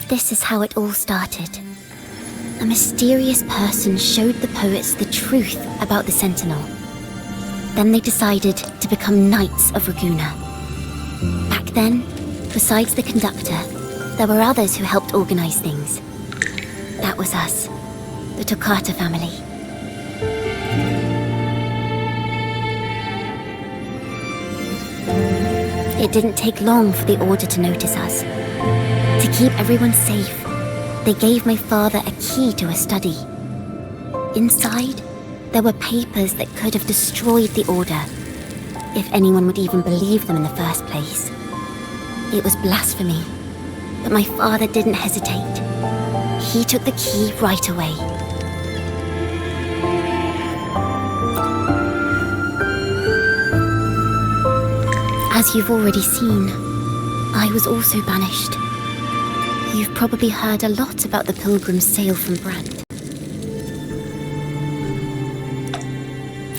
This is how it all started. A mysterious person showed the poets the truth about the Sentinel. Then they decided to become Knights of Raguna. Back then, besides the conductor, there were others who helped organize things. That was us, the Toccata family. It didn't take long for the Order to notice us. To keep everyone safe, they gave my father a key to a study. Inside, there were papers that could have destroyed the Order, if anyone would even believe them in the first place. It was blasphemy, but my father didn't hesitate. He took the key right away. As you've already seen, I was also banished. You've probably heard a lot about the pilgrim's sail from Brand.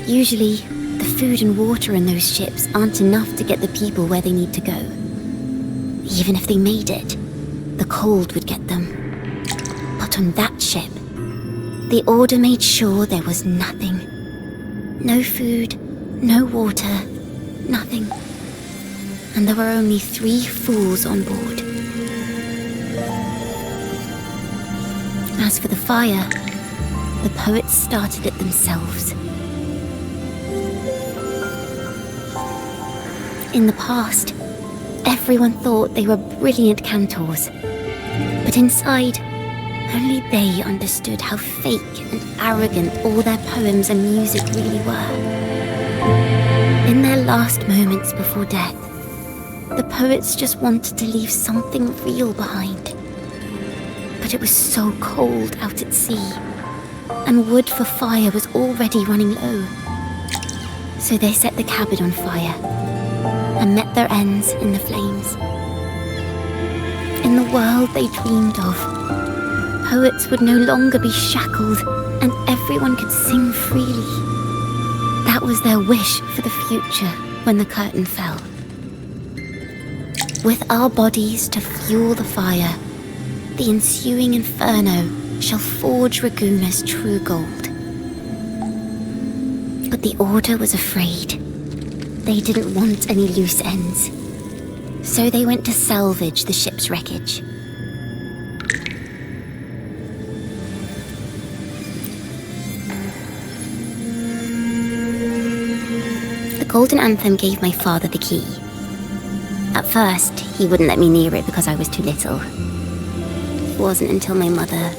Usually, the food and water in those ships aren't enough to get the people where they need to go. Even if they made it, the cold would get them. But on that ship, the Order made sure there was nothing. No food, no water, nothing. And there were only 3 fools on board. As for the fire, the poets started it themselves. In the past, everyone thought they were brilliant cantors. But inside, only they understood how fake and arrogant all their poems and music really were. In their last moments before death, the poets just wanted to leave something real behind. But it was so cold out at sea, and wood for fire was already running low. So they set the cabin on fire, and met their ends in the flames. In the world they dreamed of, poets would no longer be shackled, and everyone could sing freely. That was their wish for the future when the curtain fell. With our bodies to fuel the fire, the ensuing inferno shall forge Raguna's true gold. But the Order was afraid. They didn't want any loose ends. So they went to salvage the ship's wreckage. The Golden Anthem gave my father the key. At first, he wouldn't let me near it because I was too little. It wasn't until my mother,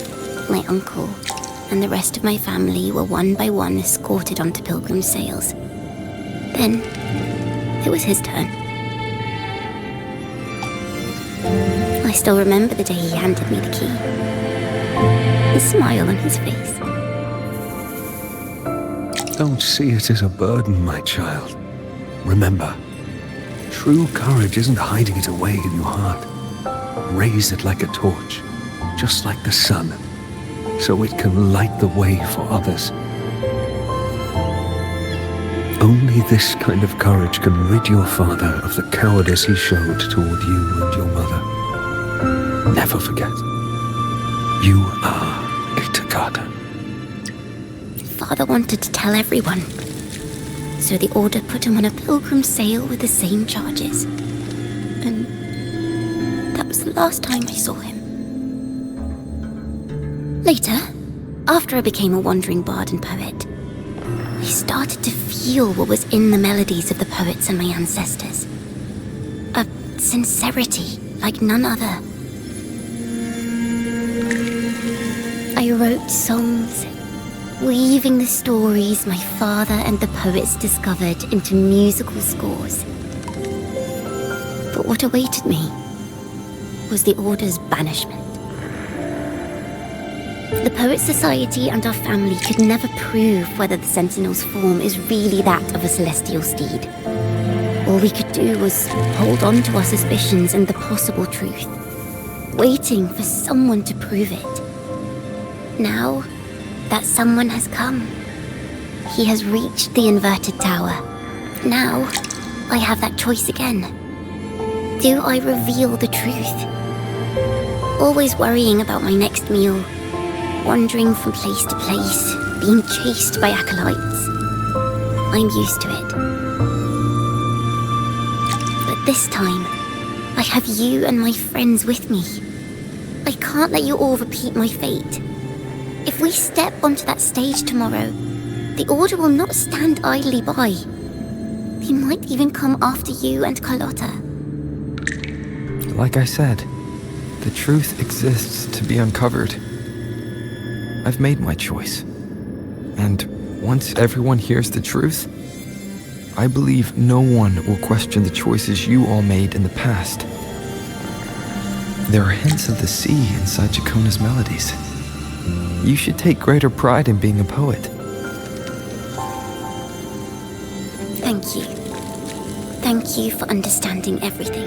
my uncle, and the rest of my family were one by one escorted onto pilgrim sails. Then, it was his turn. I still remember the day he handed me the key. The smile on his face. Don't see it as a burden, my child. Remember, true courage isn't hiding it away in your heart. Raise it like a torch, just like the sun, so it can light the way for others. Only this kind of courage can rid your father of the cowardice he showed toward you and your mother. Never forget, you are a Toccata. Father wanted to tell everyone, so the Order put him on a pilgrim sail with the same charges. And that was the last time I saw him. Later, after I became a wandering bard and poet, I started to feel what was in the melodies of the poets and my ancestors. A sincerity like none other. I wrote songs, weaving the stories my father and the poets discovered into musical scores. But what awaited me was the Order's banishment. The Poet Society and our family could never prove whether the Sentinel's form is really that of a celestial steed. All we could do was hold on to our suspicions and the possible truth, waiting for someone to prove it. Now that someone has come, he has reached the inverted tower. Now I have that choice again. Do I reveal the truth? Always worrying about my next meal, wandering from place to place, being chased by acolytes. I'm used to it. But this time, I have you and my friends with me. I can't let you all repeat my fate. If we step onto that stage tomorrow, the Order will not stand idly by. They might even come after you and Carlotta. Like I said, the truth exists to be uncovered. I've made my choice. And once everyone hears the truth, I believe no one will question the choices you all made in the past. There are hints of the sea inside Ciaccona's melodies. You should take greater pride in being a poet. Thank you. Thank you for understanding everything.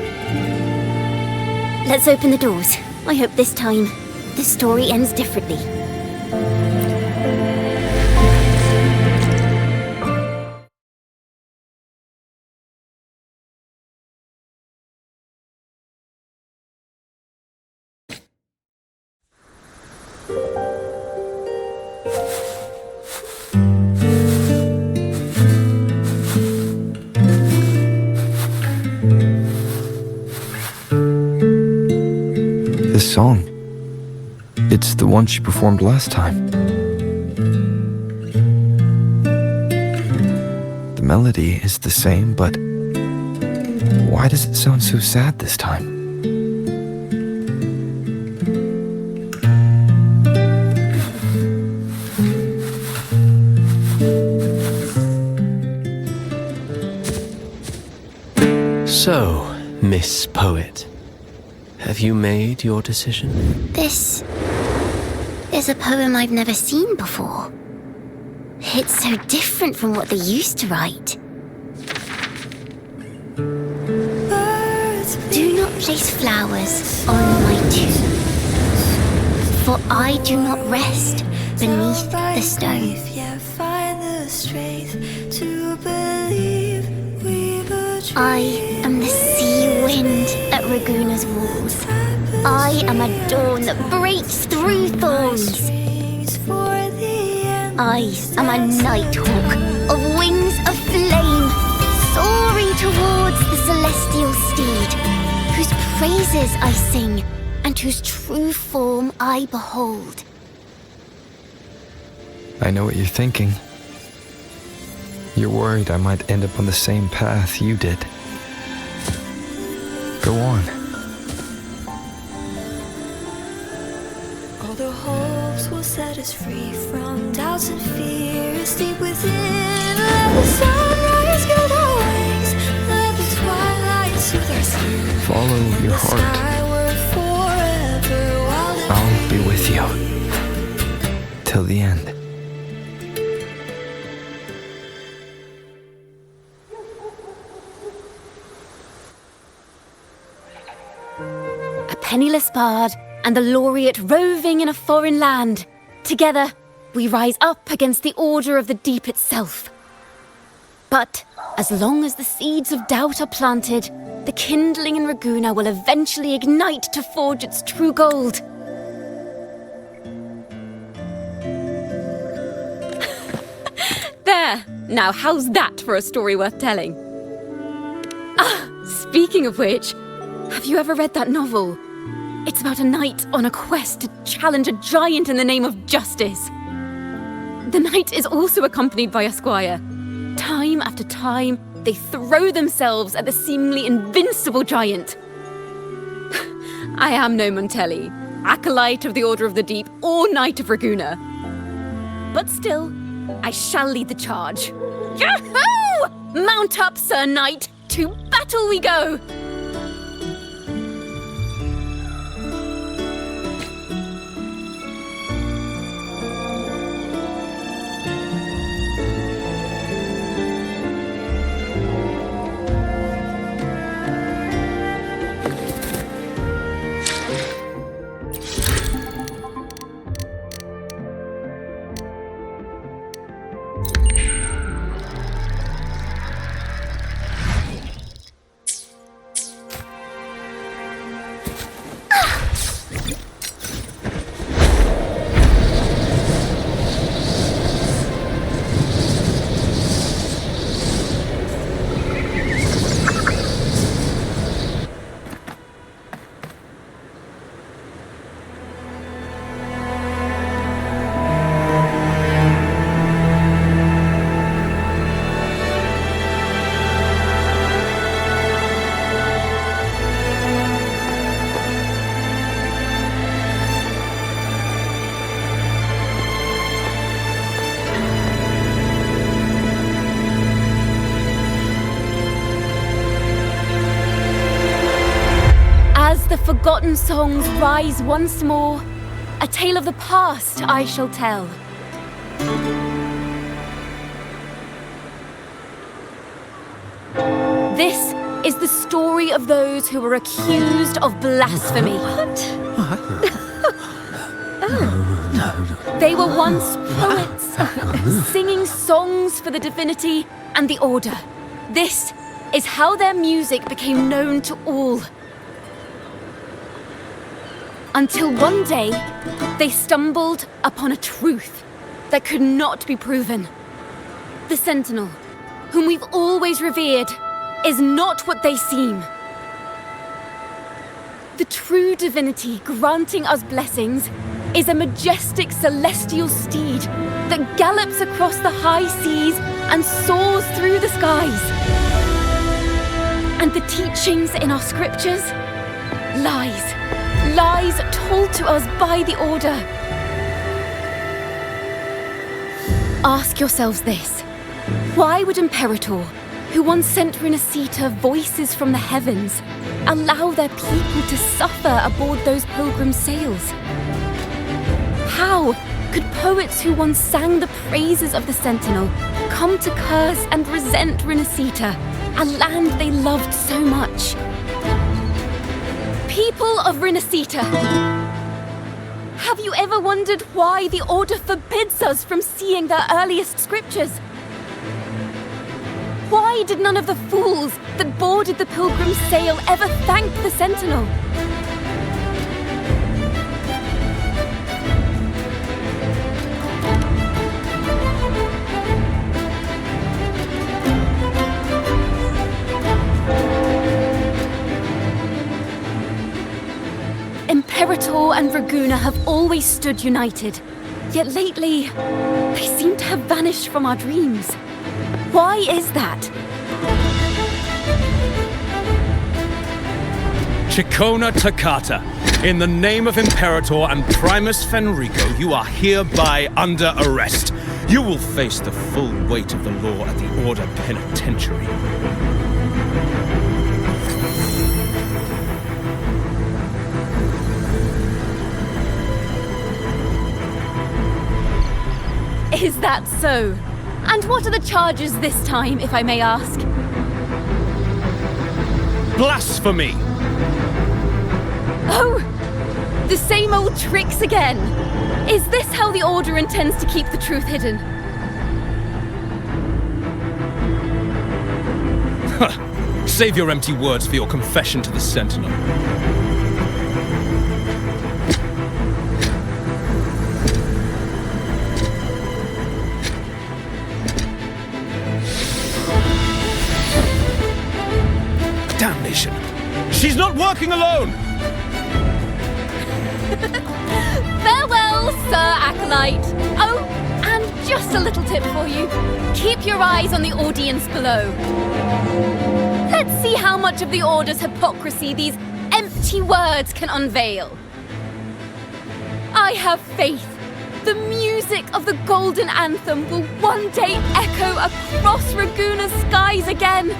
Let's open the doors. I hope this time, the story ends differently. This song, it's the one she performed last time. The melody is the same, but why does it sound so sad this time? So, Miss Poet, have you made your decision? This is a poem I've never seen before. It's so different from what they used to write. Do not place flowers on my tomb, for I do not rest beneath the stone. I am the sea wind at Raguna's walls. I am a dawn that breaks through thorns. I am a nighthawk of wings of flame, soaring towards the celestial steed, whose praises I sing and whose true form I behold. I know what you're thinking. You're worried I might end up on the same path you did. Go on. All the hopes will set us free from doubts and fears deep within. Let the sunrise gild our wings. Let the twilight soothe our skin. Follow your heart. I'll be with you till the end. A penniless bard and the laureate roving in a foreign land. Together, we rise up against the Order of the Deep itself. But as long as the seeds of doubt are planted, the kindling in Raguna will eventually ignite to forge its true gold. There! Now how's that for a story worth telling? Ah, speaking of which, have you ever read that novel? It's about a knight on a quest to challenge a giant in the name of justice. The knight is also accompanied by a squire. Time after time, they throw themselves at the seemingly invincible giant. I am no Montelli, acolyte of the Order of the Deep or Knight of Raguna. But still, I shall lead the charge. Yahoo! Mount up, Sir Knight! To battle we go! the forgotten songs rise once more, a tale of the past I shall tell. This is the story of those who were accused of blasphemy. They were once poets, singing songs for the divinity and the order. This is how their music became known to all. Until one day, they stumbled upon a truth that could not be proven. The Sentinel, whom we've always revered, is not what they seem. The true divinity granting us blessings is a majestic celestial steed that gallops across the high seas and soars through the skies. And the teachings in our scriptures? Lies. Lies told to us by the Order. Ask yourselves this. Why would Imperator, who once sent Renacita voices from the heavens, allow their people to suffer aboard those pilgrim sails? How could poets who once sang the praises of the Sentinel come to curse and resent Renacita, a land they loved so much? People of Renacita, have you ever wondered why the Order forbids us from seeing their earliest scriptures? Why did none of the fools that boarded the pilgrim sail ever thank the Sentinel? Imperator and Raguna have always stood united, yet lately, they seem to have vanished from our dreams. Why is that? Ciaccona Toccata, in the name of Imperator and Primus Fenrico, you are hereby under arrest. You will face the full weight of the law at the Order Penitentiary. Is that so? And what are the charges this time, if I may ask? Blasphemy! Oh! The same old tricks again! Is this how the Order intends to keep the truth hidden? Save your empty words for your confession to the Sentinel. Damnation! She's not working alone! Farewell, Sir Acolyte! Oh, and just a little tip for you. Keep your eyes on the audience below. Let's see how much of the Order's hypocrisy these empty words can unveil. I have faith. The music of the Golden Anthem will one day echo across Raguna's skies again.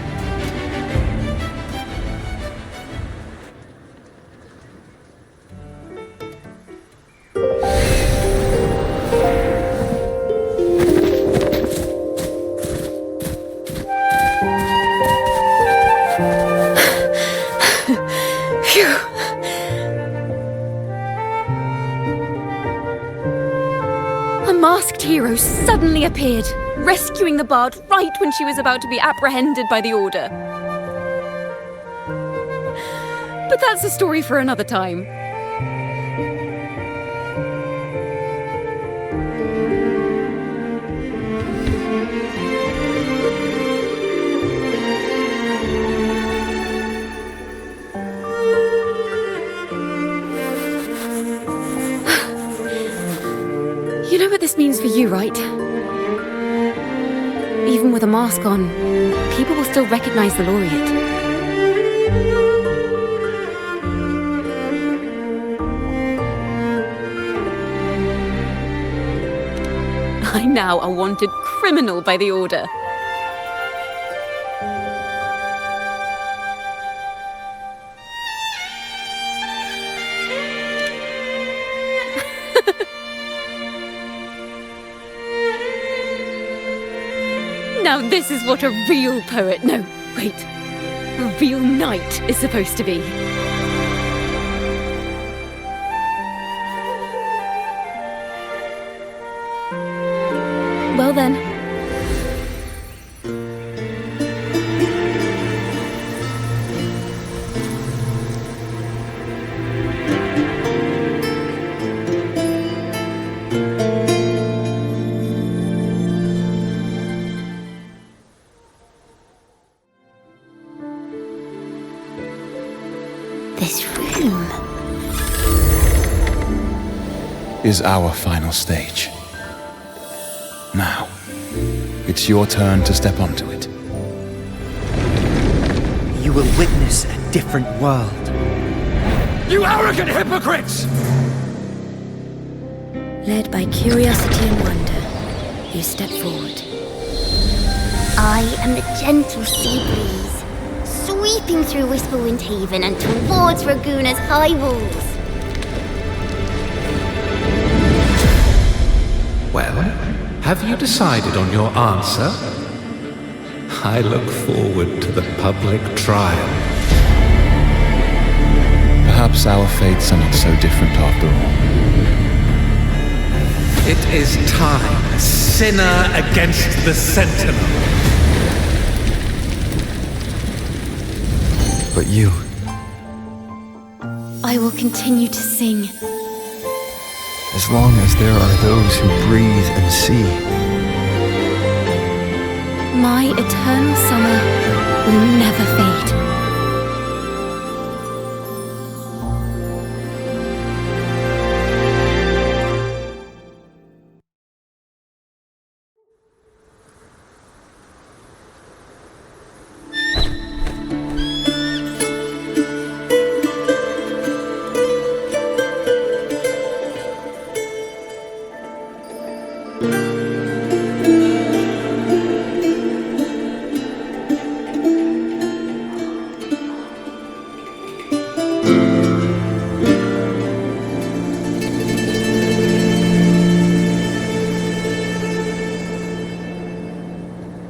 A masked hero suddenly appeared, rescuing the bard right when she was about to be apprehended by the Order. But that's a story for another time. You know what this means for you, right? Even with a mask on, people will still recognize the laureate. I'm now a wanted criminal by the Order. Now this is what a real poet, no, wait, a real knight is supposed to be. Well then. This room is our final stage. Now, it's your turn to step onto it. You will witness a different world. You arrogant hypocrites! Led by curiosity and wonder, you step forward. I am the gentle sea breeze, sweeping through Whisperwind Haven and towards Raguna's high walls. Well, have you decided on your answer? I look forward to the public trial. Perhaps our fates are not so different after all. It is time, sinner against the sentinel. But you, I will continue to sing. as long as there are those who breathe and see. My eternal summer will never fade.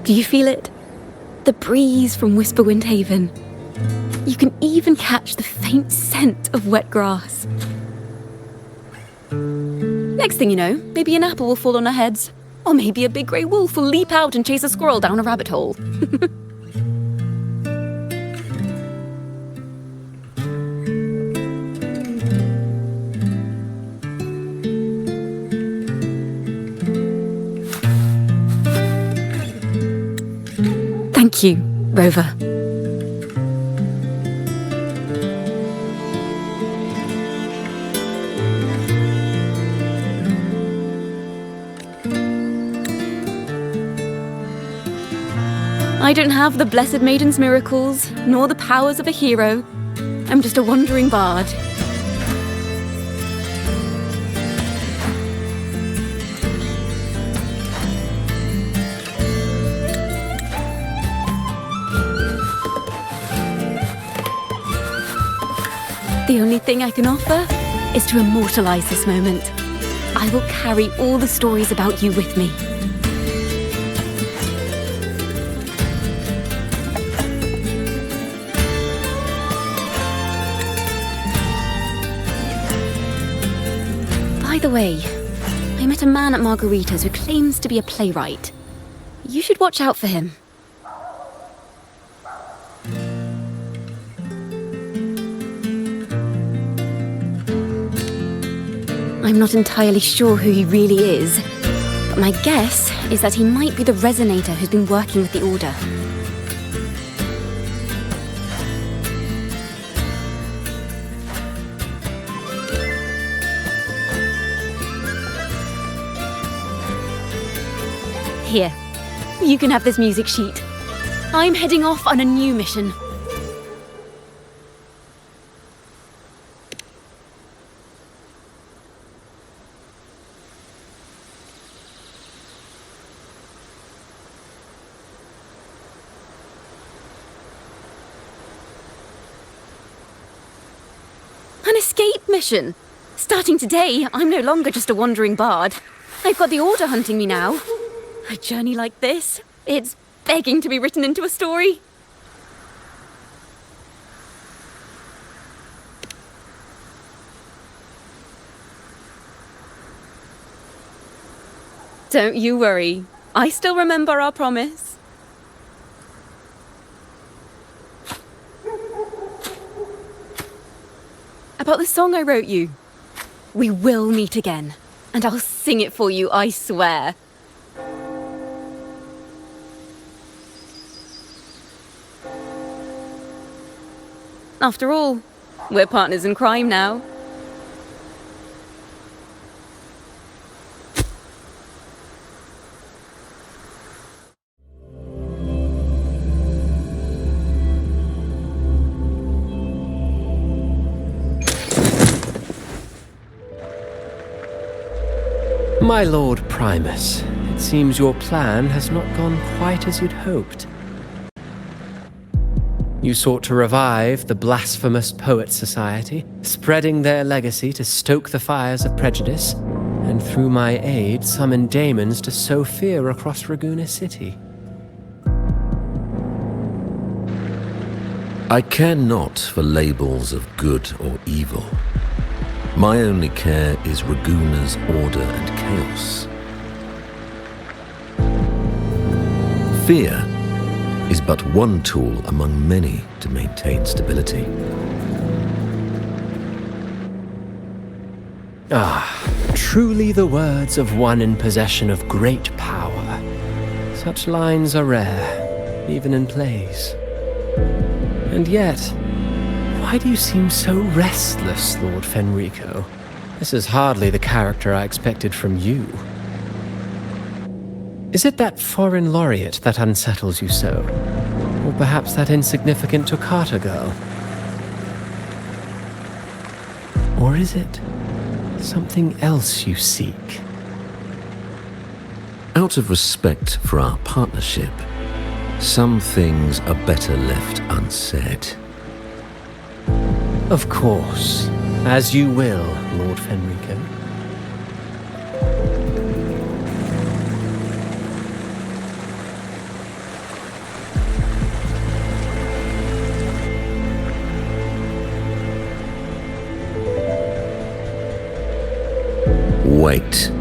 Do you feel it? The breeze from Whisperwind Haven. You can even catch the faint scent of wet grass. Next thing you know, maybe an apple will fall on our heads. Or maybe a big grey wolf will leap out and chase a squirrel down a rabbit hole. Thank you, Rover. I don't have the Blessed Maiden's miracles, nor the powers of a hero. I'm just a wandering bard. The only thing I can offer is to immortalize this moment. I will carry all the stories about you with me. By the way, I met a man at Margarita's who claims to be a playwright. You should watch out for him. I'm not entirely sure who he really is, but my guess is that he might be the resonator who's been working with the Order. Here, you can have this music sheet. I'm heading off on a new mission. An escape mission! Starting today, I'm no longer just a wandering bard. I've got the Order hunting me now. A journey like this, it's begging to be written into a story? Don't you worry. I still remember our promise. About the song I wrote you. We will meet again, and I'll sing it for you, I swear. After all, we're partners in crime now. My Lord Primus, it seems your plan has not gone quite as you'd hoped. You sought to revive the blasphemous Poet Society, spreading their legacy to stoke the fires of prejudice, and through my aid summon daemons to sow fear across Raguna City. I care not for labels of good or evil. My only care is Raguna's order and chaos. Fear is but one tool among many to maintain stability. Truly the words of one in possession of great power. Such lines are rare, even in plays. And yet, why do you seem so restless, Lord Fenrico? This is hardly the character I expected from you. Is it that foreign laureate that unsettles you so? Or perhaps that insignificant Toccata girl? Or is it something else you seek? Out of respect for our partnership, some things are better left unsaid. Of course, as you will, Lord Fenrico. Wait.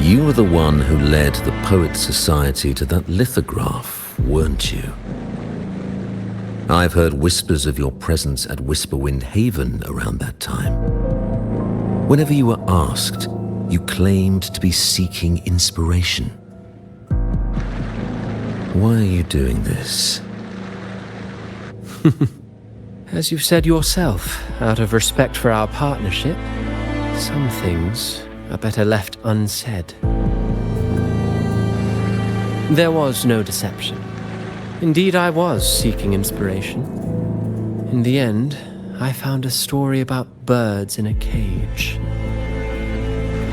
You were the one who led the Poet Society to that lithograph, weren't you? I've heard whispers of your presence at Whisperwind Haven around that time. Whenever you were asked, you claimed to be seeking inspiration. Why are you doing this? As you've said yourself, out of respect for our partnership, some things are better left unsaid. There was no deception. Indeed, I was seeking inspiration. In the end, I found a story about birds in a cage.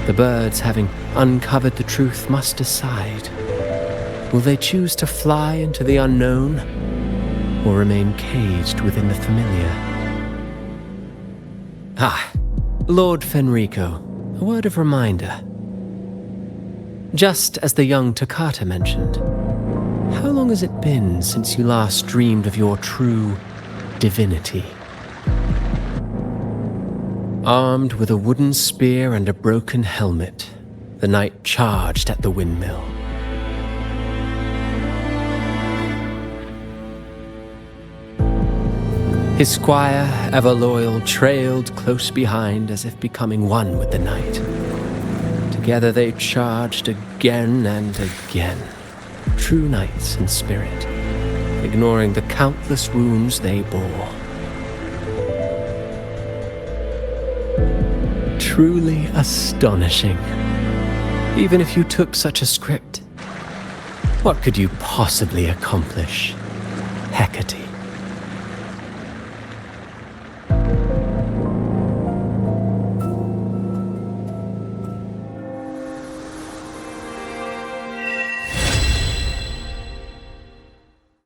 The birds, having uncovered the truth, must decide. Will they choose to fly into the unknown, or remain caged within the familiar? Lord Fenrico, a word of reminder. Just as the young Toccata mentioned, how long has it been since you last dreamed of your true divinity? Armed with a wooden spear and a broken helmet, the knight charged at the windmill. His squire, ever loyal, trailed close behind as if becoming one with the knight. Together they charged again and again, true knights in spirit, ignoring the countless wounds they bore. Truly astonishing. Even if you took such a script, what could you possibly accomplish? Hecate.